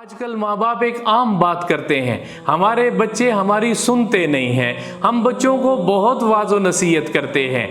آج کل ماں باپ ایک عام بات کرتے ہیں، ہمارے بچے ہماری سنتے نہیں ہیں۔ ہم بچوں کو بہت واعظ و نصیحت کرتے ہیں،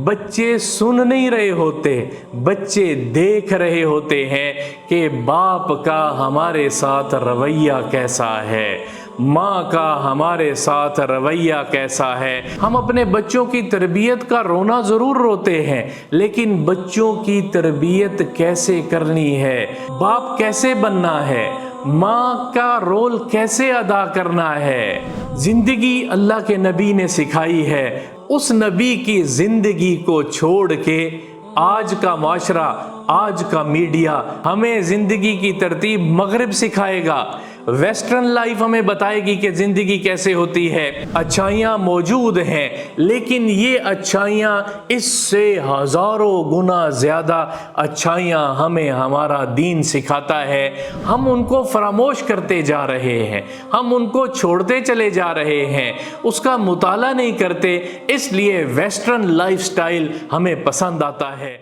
بچے سن نہیں رہے ہوتے، بچے دیکھ رہے ہوتے ہیں کہ باپ کا ہمارے ساتھ رویہ کیسا ہے، ماں کا ہمارے ساتھ رویہ کیسا ہے۔ ہم اپنے بچوں کی تربیت کا رونا ضرور روتے ہیں، لیکن بچوں کی تربیت کیسے کرنی ہے، باپ کیسے بننا ہے، ماں کا رول کیسے ادا کرنا ہے، زندگی اللہ کے نبی نے سکھائی ہے۔ اس نبی کی زندگی کو چھوڑ کے آج کا معاشرہ، آج کا میڈیا ہمیں زندگی کی ترتیب مغرب سکھائے گا، ویسٹرن لائف ہمیں بتائے گی کہ زندگی کیسے ہوتی ہے۔ اچھائیاں موجود ہیں، لیکن یہ اچھائیاں اس سے ہزاروں گنا زیادہ اچھائیاں ہمیں ہمارا دین سکھاتا ہے۔ ہم ان کو فراموش کرتے جا رہے ہیں، ہم ان کو چھوڑتے چلے جا رہے ہیں، اس کا مطالعہ نہیں کرتے، اس لیے ویسٹرن لائف سٹائل ہمیں پسند آتا ہے۔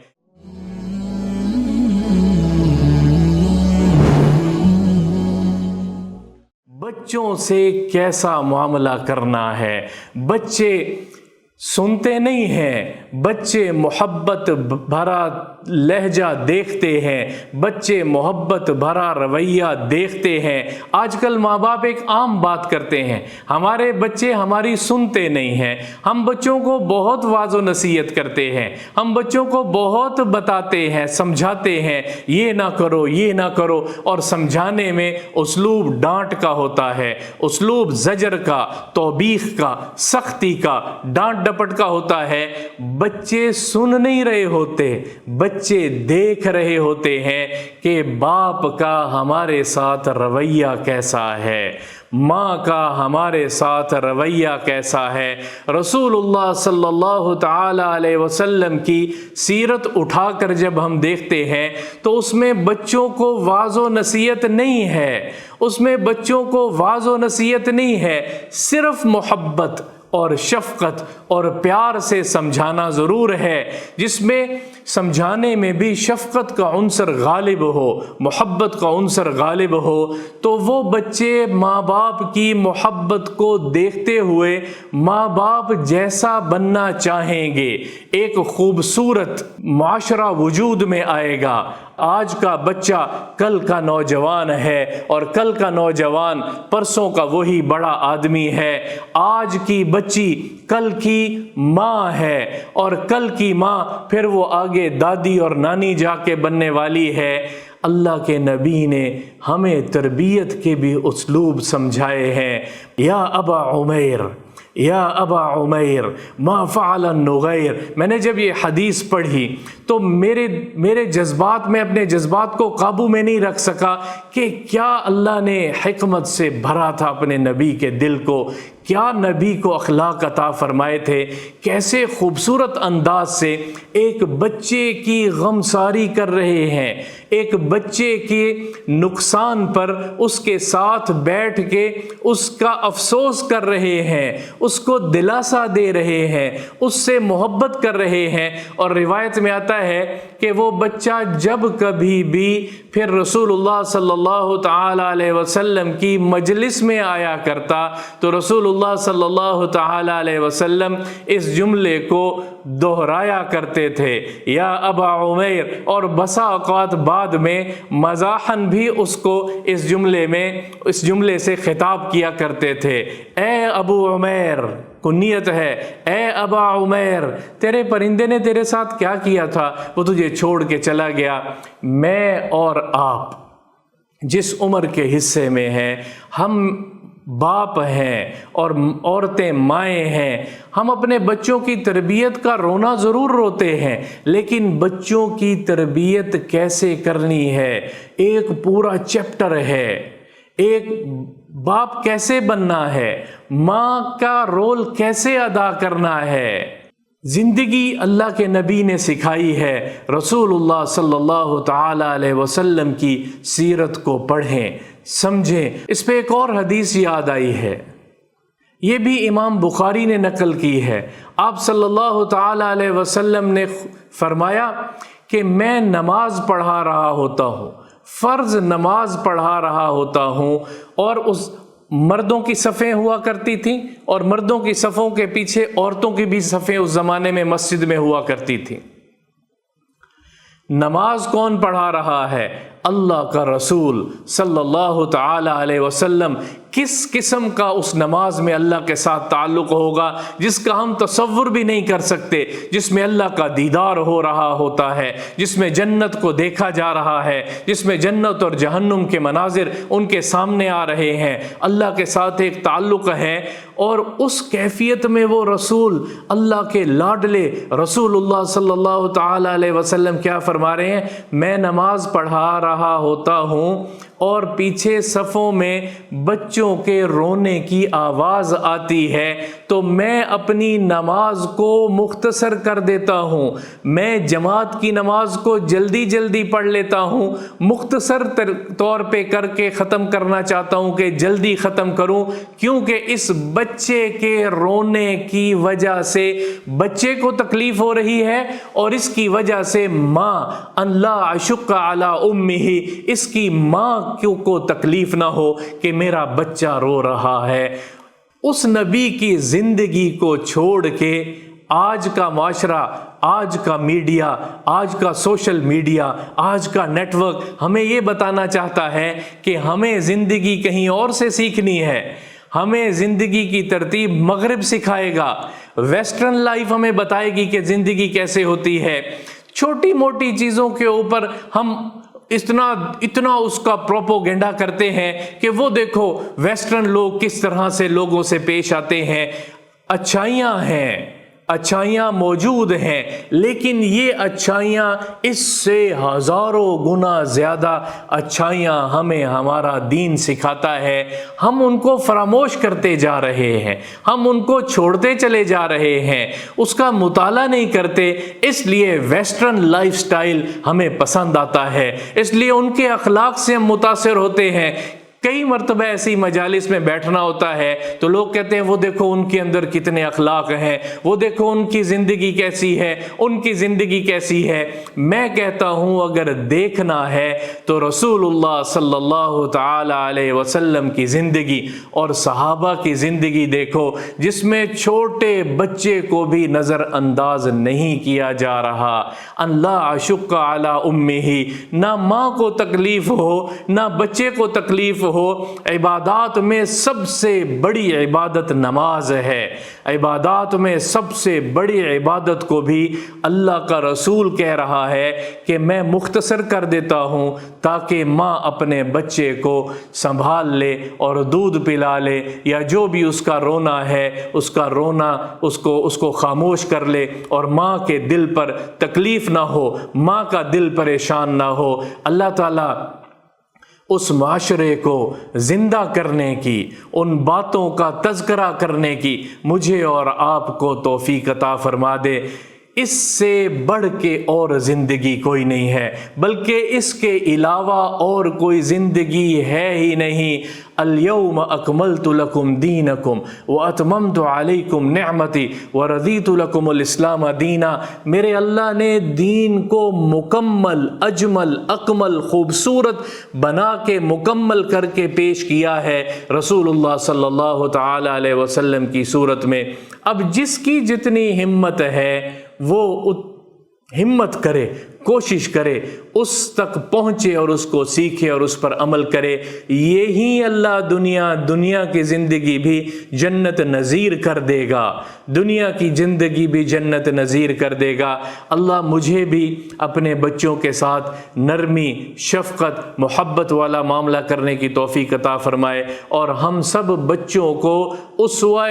بچوں سے کیسا معاملہ کرنا ہے، بچے سنتے نہیں ہیں، بچے محبت بھرا لہجہ دیکھتے ہیں، بچے محبت بھرا رویہ دیکھتے ہیں۔ آج کل ماں باپ ایک عام بات کرتے ہیں، ہمارے بچے ہماری سنتے نہیں ہیں۔ ہم بچوں کو بہت واعظ و نصیحت کرتے ہیں، ہم بچوں کو بہت بتاتے ہیں، سمجھاتے ہیں، یہ نہ کرو، یہ نہ کرو، اور سمجھانے میں اسلوب ڈانٹ کا ہوتا ہے، اسلوب زجر کا، توبیخ کا، سختی کا، ڈانٹ ڈپٹ کا ہوتا ہے۔ بچے سن نہیں رہے ہوتے، بچے دیکھ رہے ہوتے ہیں کہ باپ کا ہمارے ساتھ رویہ کیسا ہے، ماں کا ہمارے ساتھ رویہ کیسا ہے۔ رسول اللہ صلی اللہ تعالی علیہ وسلم کی سیرت اٹھا کر جب ہم دیکھتے ہیں تو اس میں بچوں کو واعظ و نصیحت نہیں ہے، اس میں بچوں کو واعظ و نصیحت نہیں ہے، صرف محبت اور شفقت اور پیار سے سمجھانا ضرور ہے، جس میں سمجھانے میں بھی شفقت کا عنصر غالب ہو، محبت کا عنصر غالب ہو، تو وہ بچے ماں باپ کی محبت کو دیکھتے ہوئے ماں باپ جیسا بننا چاہیں گے، ایک خوبصورت معاشرہ وجود میں آئے گا۔ آج کا بچہ کل کا نوجوان ہے، اور کل کا نوجوان پرسوں کا وہی بڑا آدمی ہے۔ آج کی بچی کل کی ماں ہے، اور کل کی ماں پھر وہ آگے دادی اور نانی جا کے بننے والی ہے۔ اللہ کے نبی نے ہمیں تربیت کے بھی اسلوب سمجھائے ہیں۔ یا ابا عمیر، یا ابا عمیر ما فعل النغیر۔ میں نے جب یہ حدیث پڑھی تو میرے جذبات میں اپنے جذبات کو قابو میں نہیں رکھ سکا کہ کیا اللہ نے حکمت سے بھرا تھا اپنے نبی کے دل کو، کیا نبی کو اخلاق عطا فرمائے تھے، کیسے خوبصورت انداز سے ایک بچے کی غمساری کر رہے ہیں، ایک بچے کے نقصان پر اس کے ساتھ بیٹھ کے اس کا افسوس کر رہے ہیں، اس کو دلاسا دے رہے ہیں، اس سے محبت کر رہے ہیں۔ اور روایت میں آتا ہے کہ وہ بچہ جب کبھی بھی پھر رسول اللہ صلی اللہ تعالی علیہ وسلم کی مجلس میں آیا کرتا تو رسول اللہ صلی اللہ تعالی علیہ وسلم اس جملے کو دہرایا کرتے تھے، یا ابا عمیر، اور بسا اوقات بعد میں مزاحاً بھی اس کو اس جملے سے خطاب کیا کرتے تھے۔ اے ابو عمیر، کنیت ہے، اے ابا عمیر، تیرے پرندے نے تیرے ساتھ کیا کیا تھا، وہ تجھے چھوڑ کے چلا گیا۔ میں اور آپ جس عمر کے حصے میں ہیں، ہم باپ ہیں اور عورتیں مائیں ہیں، ہم اپنے بچوں کی تربیت کا رونا ضرور روتے ہیں، لیکن بچوں کی تربیت کیسے کرنی ہے ایک پورا چیپٹر ہے۔ ایک باپ کیسے بننا ہے، ماں کا رول کیسے ادا کرنا ہے، زندگی اللہ کے نبی نے سکھائی ہے۔ رسول اللہ صلی اللہ تعالی علیہ وسلم کی سیرت کو پڑھیں، سمجھیں۔ اس پہ ایک اور حدیث یاد آئی ہے، یہ بھی امام بخاری نے نقل کی ہے۔ آپ صلی اللہ تعالی علیہ وسلم نے فرمایا کہ میں نماز پڑھا رہا ہوتا ہوں، فرض نماز پڑھا رہا ہوتا ہوں اور اس مردوں کی صفیں ہوا کرتی تھیں اور مردوں کی صفوں کے پیچھے عورتوں کی بھی صفیں اس زمانے میں مسجد میں ہوا کرتی تھیں۔ نماز کون پڑھا رہا ہے؟ اللہ کا رسول صلی اللہ تعالی علیہ وسلم۔ کس قسم کا اس نماز میں اللہ کے ساتھ تعلق ہوگا جس کا ہم تصور بھی نہیں کر سکتے، جس میں اللہ کا دیدار ہو رہا ہوتا ہے، جس میں جنت کو دیکھا جا رہا ہے، جس میں جنت اور جہنم کے مناظر ان کے سامنے آ رہے ہیں، اللہ کے ساتھ ایک تعلق ہے۔ اور اس کیفیت میں وہ رسول، اللہ کے لاڈلے رسول اللہ صلی اللہ تعالی علیہ وسلم کیا فرما رہے ہیں؟ میں نماز پڑھا رہا ہوتا ہوں اور پیچھے صفوں میں بچوں کے رونے کی آواز آتی ہے تو میں اپنی نماز کو مختصر کر دیتا ہوں، میں جماعت کی نماز کو جلدی جلدی پڑھ لیتا ہوں، مختصر طور پہ کر کے ختم کرنا چاہتا ہوں کہ جلدی ختم کروں، کیونکہ اس بچے کے رونے کی وجہ سے بچے کو تکلیف ہو رہی ہے اور اس کی وجہ سے ماں ان لا اشق علی امہ، اس کی ماں کو تکلیف نہ ہو کہ میرا بچہ رو رہا ہے۔ اس نبی کی زندگی کو چھوڑ کے آج کا معاشرہ، آج کا میڈیا، آج کا سوشل میڈیا، آج کا نیٹ ورک ہمیں یہ بتانا چاہتا ہے کہ ہمیں زندگی کہیں اور سے سیکھنی ہے، ہمیں زندگی کی ترتیب مغرب سکھائے گا، ویسٹرن لائف ہمیں بتائے گی کہ زندگی کیسے ہوتی ہے۔ چھوٹی موٹی چیزوں کے اوپر ہم اتنا اس کا پروپوگنڈا کرتے ہیں کہ وہ دیکھو ویسٹرن لوگ کس طرح سے لوگوں سے پیش آتے ہیں۔ اچھائیاں ہیں، اچھائیاں موجود ہیں، لیکن یہ اچھائیاں اس سے ہزاروں گنا زیادہ اچھائیاں ہمیں ہمارا دین سکھاتا ہے، ہم ان کو فراموش کرتے جا رہے ہیں، ہم ان کو چھوڑتے چلے جا رہے ہیں، اس کا مطالعہ نہیں کرتے، اس لیے ویسٹرن لائف سٹائل ہمیں پسند آتا ہے، اس لیے ان کے اخلاق سے ہم متاثر ہوتے ہیں۔ کئی مرتبہ ایسی مجالس میں بیٹھنا ہوتا ہے تو لوگ کہتے ہیں وہ دیکھو ان کے اندر کتنے اخلاق ہیں، وہ دیکھو ان کی زندگی کیسی ہے، ان کی زندگی کیسی ہے۔ میں کہتا ہوں اگر دیکھنا ہے تو رسول اللہ صلی اللہ تعالی علیہ وسلم کی زندگی اور صحابہ کی زندگی دیکھو، جس میں چھوٹے بچے کو بھی نظر انداز نہیں کیا جا رہا۔ ان لا اشق علی امہ، نہ ماں کو تکلیف ہو نہ بچے کو تکلیف ہو۔ عبادات میں سب سے بڑی عبادت نماز ہے، عبادات میں سب سے بڑی عبادت کو بھی اللہ کا رسول کہہ رہا ہے کہ میں مختصر کر دیتا ہوں تاکہ ماں اپنے بچے کو سنبھال لے اور دودھ پلا لے، یا جو بھی اس کا رونا ہے اس کا رونا اس کو خاموش کر لے، اور ماں کے دل پر تکلیف نہ ہو، ماں کا دل پریشان نہ ہو۔ اللہ تعالیٰ اس معاشرے کو زندہ کرنے کی، ان باتوں کا تذکرہ کرنے کی مجھے اور آپ کو توفیق عطا فرما دے۔ اس سے بڑھ کے اور زندگی کوئی نہیں ہے، بلکہ اس کے علاوہ اور کوئی زندگی ہے ہی نہیں۔ الیوم اکملت لکم دینکم واتممت علیکم نعمتی ورضیت لکم الاسلام دینا۔ میرے اللہ نے دین کو مکمل، اجمل، اکمل، خوبصورت بنا کے مکمل کر کے پیش کیا ہے رسول اللہ صلی اللہ تعالی علیہ وسلم کی صورت میں۔ اب جس کی جتنی ہمت ہے وہ ہمت کرے، کوشش کرے، اس تک پہنچے اور اس کو سیکھے اور اس پر عمل کرے۔ یہی اللہ دنیا کی زندگی بھی جنت نظیر کر دے گا، دنیا کی زندگی بھی جنت نظیر کر دے گا۔ اللہ مجھے بھی اپنے بچوں کے ساتھ نرمی، شفقت، محبت والا معاملہ کرنے کی توفیق عطا فرمائے، اور ہم سب بچوں کو اسوہ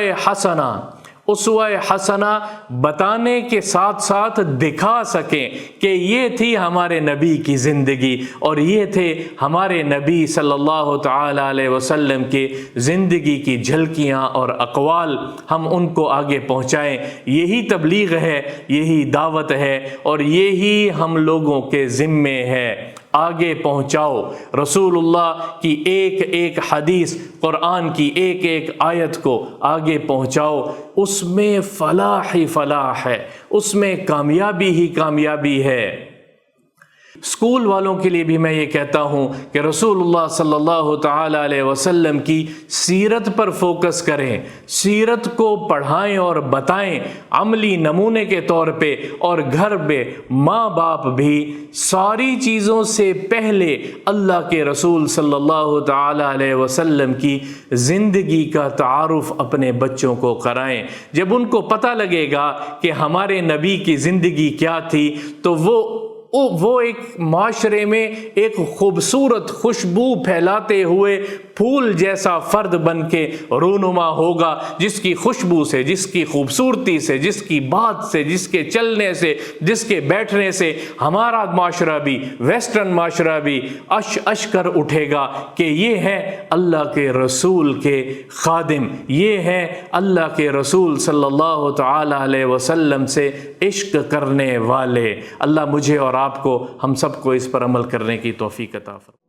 حسنہ بتانے کے ساتھ ساتھ دکھا سکیں کہ یہ تھی ہمارے نبی کی زندگی اور یہ تھے ہمارے نبی صلی اللہ تعالی علیہ وسلم کی زندگی کی جھلکیاں اور اقوال، ہم ان کو آگے پہنچائیں۔ یہی تبلیغ ہے، یہی دعوت ہے، اور یہی ہم لوگوں کے ذمے ہے۔ آگے پہنچاؤ رسول اللہ کی ایک ایک حدیث، قرآن کی ایک ایک آیت کو آگے پہنچاؤ، اس میں فلاح ہی فلاح ہے، اس میں کامیابی ہی کامیابی ہے۔ اسکول والوں کے لیے بھی میں یہ کہتا ہوں کہ رسول اللہ صلی اللہ تعالیٰ علیہ وسلم کی سیرت پر فوکس کریں، سیرت کو پڑھائیں اور بتائیں عملی نمونے کے طور پہ، اور گھر پہ ماں باپ بھی ساری چیزوں سے پہلے اللہ کے رسول صلی اللہ تعالیٰ علیہ وسلم کی زندگی کا تعارف اپنے بچوں کو کرائیں۔ جب ان کو پتہ لگے گا کہ ہمارے نبی کی زندگی کیا تھی تو وہ ایک معاشرے میں ایک خوبصورت خوشبو پھیلاتے ہوئے پھول جیسا فرد بن کے رونما ہوگا، جس کی خوشبو سے، جس کی خوبصورتی سے، جس کی بات سے، جس کے چلنے سے، جس کے بیٹھنے سے ہمارا معاشرہ بھی، ویسٹرن معاشرہ بھی اش کر اٹھے گا کہ یہ ہے اللہ کے رسول کے خادم، یہ ہے اللہ کے رسول صلی اللہ تعالی علیہ وسلم سے عشق کرنے والے۔ اللہ مجھے اور آپ کو، ہم سب کو اس پر عمل کرنے کی توفیق عطا فرمائے۔